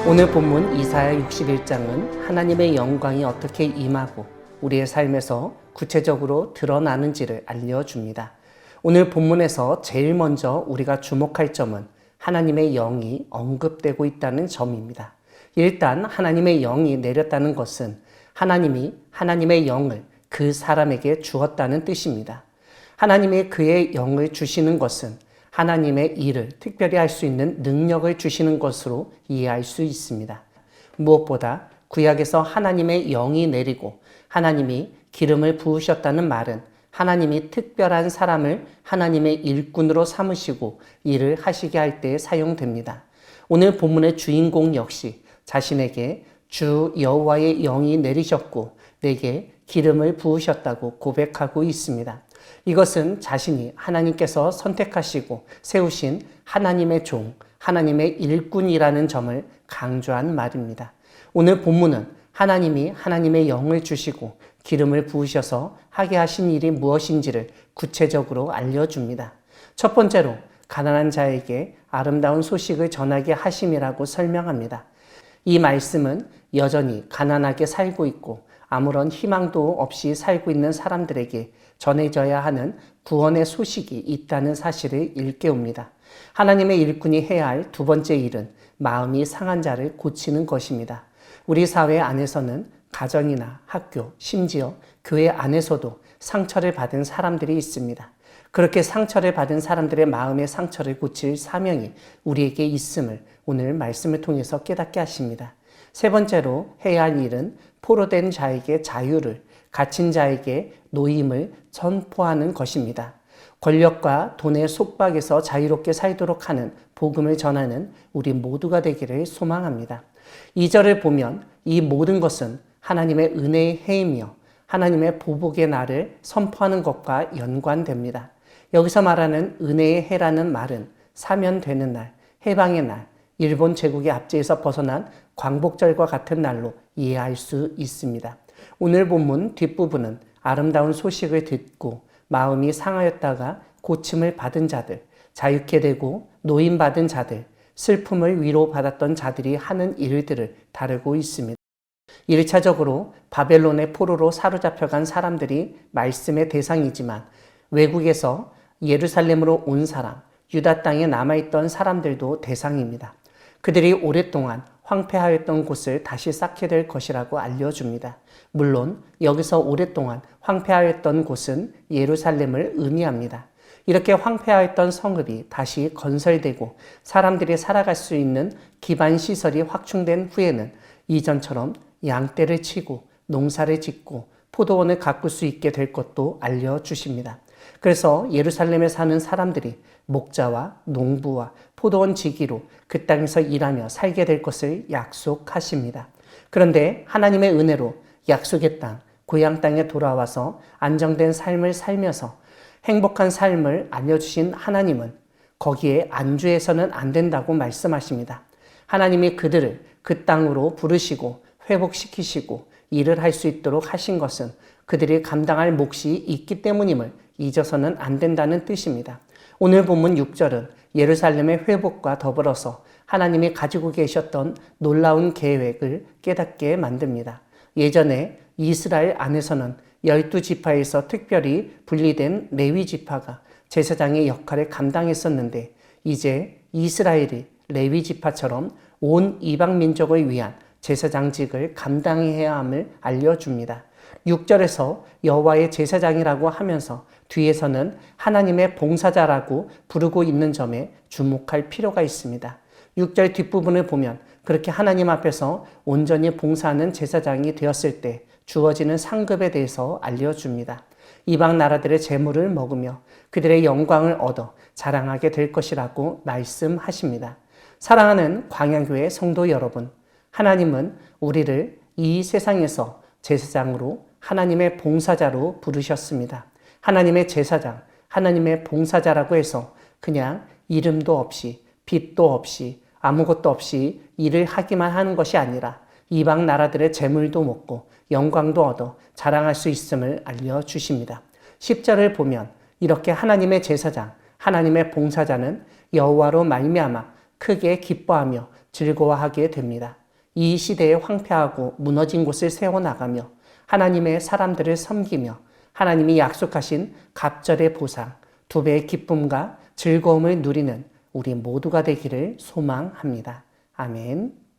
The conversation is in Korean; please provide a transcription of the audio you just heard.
오늘 본문 이사야 61장은 하나님의 영광이 어떻게 임하고 우리의 삶에서 구체적으로 드러나는지를 알려줍니다. 오늘 본문에서 제일 먼저 우리가 주목할 점은 하나님의 영이 언급되고 있다는 점입니다. 일단 하나님의 영이 내렸다는 것은 하나님이 하나님의 영을 그 사람에게 주었다는 뜻입니다. 하나님이 그의 영을 주시는 것은 하나님의 일을 특별히 할 수 있는 능력을 주시는 것으로 이해할 수 있습니다. 무엇보다 구약에서 하나님의 영이 내리고 하나님이 기름을 부으셨다는 말은 하나님이 특별한 사람을 하나님의 일꾼으로 삼으시고 일을 하시게 할 때 사용됩니다. 오늘 본문의 주인공 역시 자신에게 주 여호와의 영이 내리셨고 내게 기름을 부으셨다고 고백하고 있습니다. 이것은 자신이 하나님께서 선택하시고 세우신 하나님의 종, 하나님의 일꾼이라는 점을 강조한 말입니다. 오늘 본문은 하나님이 하나님의 영을 주시고 기름을 부으셔서 하게 하신 일이 무엇인지를 구체적으로 알려줍니다. 첫 번째로 가난한 자에게 아름다운 소식을 전하게 하심이라고 설명합니다. 이 말씀은 여전히 가난하게 살고 있고 아무런 희망도 없이 살고 있는 사람들에게 전해져야 하는 구원의 소식이 있다는 사실을 일깨웁니다. 하나님의 일꾼이 해야 할 두 번째 일은 마음이 상한 자를 고치는 것입니다. 우리 사회 안에서는 가정이나 학교, 심지어 교회 안에서도 상처를 받은 사람들이 있습니다. 그렇게 상처를 받은 사람들의 마음의 상처를 고칠 사명이 우리에게 있음을 오늘 말씀을 통해서 깨닫게 하십니다. 세 번째로 해야 할 일은 포로된 자에게 자유를, 갇힌 자에게 노임을 선포하는 것입니다. 권력과 돈의 속박에서 자유롭게 살도록 하는 복음을 전하는 우리 모두가 되기를 소망합니다. 2절을 보면 이 모든 것은 하나님의 은혜의 해이며 하나님의 보복의 날을 선포하는 것과 연관됩니다. 여기서 말하는 은혜의 해라는 말은 사면되는 날, 해방의 날, 일본 제국의 압제에서 벗어난 광복절과 같은 날로 이해할 수 있습니다. 오늘 본문 뒷부분은 아름다운 소식을 듣고 마음이 상하였다가 고침을 받은 자들, 자유케 되고 노임받은 자들, 슬픔을 위로받았던 자들이 하는 일들을 다루고 있습니다. 1차적으로 바벨론의 포로로 사로잡혀간 사람들이 말씀의 대상이지만 외국에서 예루살렘으로 온 사람, 유다 땅에 남아있던 사람들도 대상입니다. 그들이 오랫동안 황폐하였던 곳을 다시 쌓게 될 것이라고 알려줍니다. 물론 여기서 오랫동안 황폐하였던 곳은 예루살렘을 의미합니다. 이렇게 황폐하였던 성읍이 다시 건설되고 사람들이 살아갈 수 있는 기반 시설이 확충된 후에는 이전처럼 양떼를 치고 농사를 짓고 포도원을 가꿀 수 있게 될 것도 알려주십니다. 그래서 예루살렘에 사는 사람들이 목자와 농부와 포도원 지기로 그 땅에서 일하며 살게 될 것을 약속하십니다. 그런데 하나님의 은혜로 약속의 땅, 고향 땅에 돌아와서 안정된 삶을 살면서 행복한 삶을 알려주신 하나님은 거기에 안주해서는 안 된다고 말씀하십니다. 하나님이 그들을 그 땅으로 부르시고 회복시키시고 일을 할 수 있도록 하신 것은 그들이 감당할 몫이 있기 때문임을 잊어서는 안 된다는 뜻입니다. 오늘 본문 6절은 예루살렘의 회복과 더불어서 하나님이 가지고 계셨던 놀라운 계획을 깨닫게 만듭니다. 예전에 이스라엘 안에서는 12지파에서 특별히 분리된 레위 지파가 제사장의 역할을 감당했었는데 이제 이스라엘이 레위 지파처럼 온 이방 민족을 위한 제사장직을 감당해야 함을 알려줍니다. 6절에서 여호와의 제사장이라고 하면서 뒤에서는 하나님의 봉사자라고 부르고 있는 점에 주목할 필요가 있습니다. 6절 뒷부분을 보면 그렇게 하나님 앞에서 온전히 봉사하는 제사장이 되었을 때 주어지는 상급에 대해서 알려줍니다. 이방 나라들의 재물을 먹으며 그들의 영광을 얻어 자랑하게 될 것이라고 말씀하십니다. 사랑하는 광야교회 성도 여러분, 하나님은 우리를 이 세상에서 제사장으로 하나님의 봉사자로 부르셨습니다. 하나님의 제사장, 하나님의 봉사자라고 해서 그냥 이름도 없이 빚도 없이 아무것도 없이 일을 하기만 하는 것이 아니라 이방 나라들의 재물도 먹고 영광도 얻어 자랑할 수 있음을 알려주십니다. 10절을 보면 이렇게 하나님의 제사장, 하나님의 봉사자는 여호와로 말미암아 크게 기뻐하며 즐거워하게 됩니다. 이 시대에 황폐하고 무너진 곳을 세워나가며 하나님의 사람들을 섬기며 하나님이 약속하신 갑절의 보상, 2배의 기쁨과 즐거움을 누리는 우리 모두가 되기를 소망합니다. 아멘.